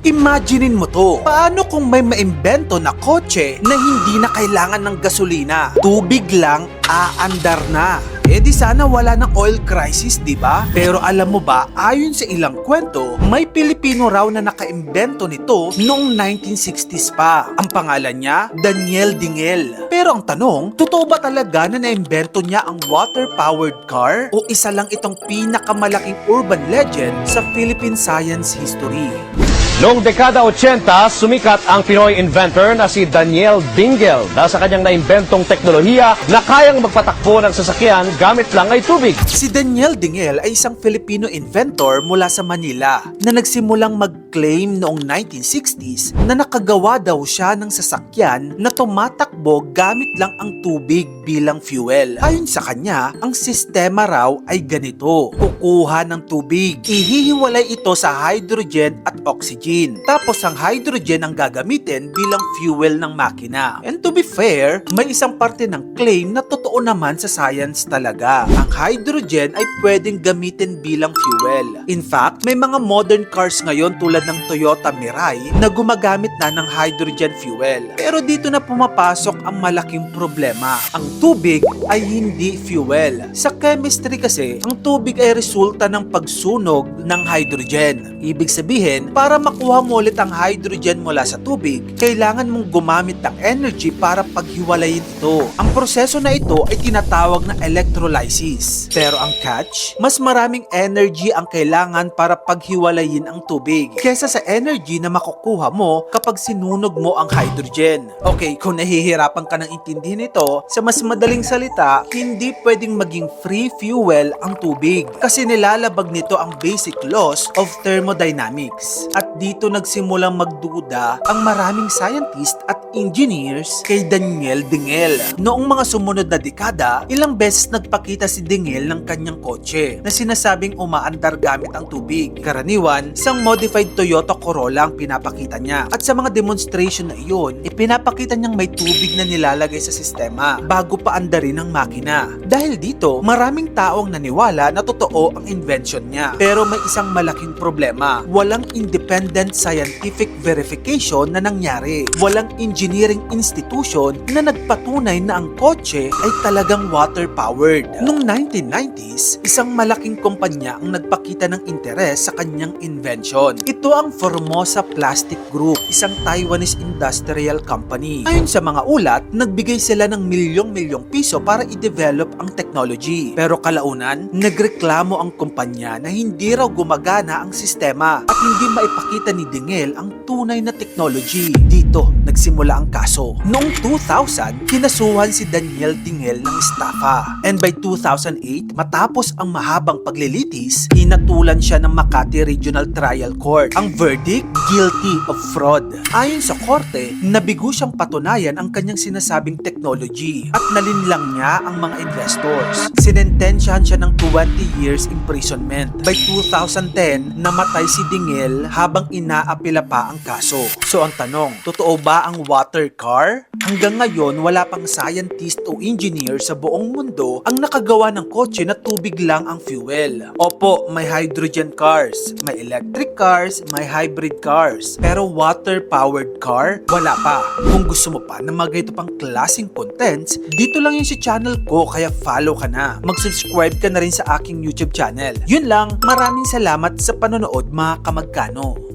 Imaginein mo to. Paano kung may maimbento na kotse na hindi na kailangan ng gasolina? Tubig lang, aandar na. Eh di sana wala ng oil crisis, di ba? Pero alam mo ba, ayon sa ilang kwento, may Pilipino raw na nakaimbento nito noong 1960s pa. Ang pangalan niya, Daniel Dingel. Pero ang tanong, totoo ba talaga na naimbento niya ang water-powered car? O isa lang itong pinakamalaking urban legend sa Philippine science history? Noong dekada 80, sumikat ang Pinoy inventor na si Daniel Dingel dahil sa kanyang naimbentong teknolohiya na kayang magpatakbo ng sasakyan gamit lang ay tubig. Si Daniel Dingel ay isang Filipino inventor mula sa Manila na nagsimulang mag-claim noong 1960s na nakagawa daw siya ng sasakyan na tumatakbo gamit lang ang tubig bilang fuel. Ayon sa kanya, ang sistema raw ay ganito. Kukuha ng tubig, ihihiwalay ito sa hydrogen at oxygen. Tapos ang hydrogen ang gagamitin bilang fuel ng makina. And to be fair, may isang parte ng claim na totoo naman sa science talaga. Ang hydrogen ay pwedeng gamitin bilang fuel. In fact, may mga modern cars ngayon tulad ng Toyota Mirai na gumagamit na ng hydrogen fuel. Pero dito na pumapasok ang malaking problema. Ang tubig ay hindi fuel. Sa chemistry kasi, ang tubig ay resulta ng pagsunog ng hydrogen. Ibig sabihin, para makuha mo ulit ang hydrogen mula sa tubig, kailangan mong gumamit ng energy para paghiwalayin ito. Ang proseso na ito ay tinatawag na electrolysis. Pero ang catch, mas maraming energy ang kailangan para paghiwalayin ang tubig kesa sa energy na makukuha mo kapag sinunog mo ang hydrogen. Okay, kung nahihirapan ka ng intindihin ito, sa mas madaling salita, hindi pwedeng maging free fuel ang tubig kasi nilalabag nito ang basic laws of thermodynamics. At dito nagsimulang magduda ang maraming scientist at engineers kay Daniel Dingel. Noong mga sumunod na dekada, ilang beses nagpakita si Dingel ng kanyang kotse na sinasabing umaandar gamit ang tubig. Karaniwan, isang modified Toyota Corolla ang pinapakita niya. At sa mga demonstration na iyon, ipinapakita niyang may tubig na nilalagay sa sistema bago pa andarin ang makina. Dahil dito, maraming taong naniwala na totoo ang invention niya. Pero may isang malaking problema. Walang independent scientific verification na nangyari. Walang engineering institution na nagpatunay na ang kotse ay talagang water-powered. Noong 1990s, isang malaking kumpanya ang nagpakita ng interes sa kanyang invention. Ito ang Formosa Plastic Group, isang Taiwanese industrial company. Ayon sa mga ulat, nagbigay sila ng milyong-milyong piso para i-develop ang technology. Pero kalaunan, nagreklamo ang kumpanya na hindi raw gumagana ang sistema at hindi maipakita ni Dingel ang tunay na technology. Dito, nagsimula ang kaso. Noong 2000, kinasuhan si Daniel Dingel ng estafa. And by 2008, matapos ang mahabang paglilitis, hinatulan siya ng Makati Regional Trial Court. Ang verdict, guilty of fraud. Ayon sa korte, nabigo siyang patunayan ang kanyang sinasabing technology at nalinlang niya ang mga investors. Sinentensyahan siya ng 20 years imprisonment. By 2010, namatay si Dingel habang inaapila pa ang kaso. So ang tanong, totoo ba ang water car? Hanggang ngayon, wala pang scientist o engineer sa buong mundo ang nakagawa ng kotse na tubig lang ang fuel. Opo, may hydrogen cars, may electric cars, may hybrid cars. Pero water-powered car, wala pa. Kung gusto mo pa ng mga ganito pang klaseng contents, dito lang yun sa channel ko, kaya follow ka na. Mag-subscribe ka na rin sa aking YouTube channel. Yun lang, maraming salamat sa panonood mga kamagkano.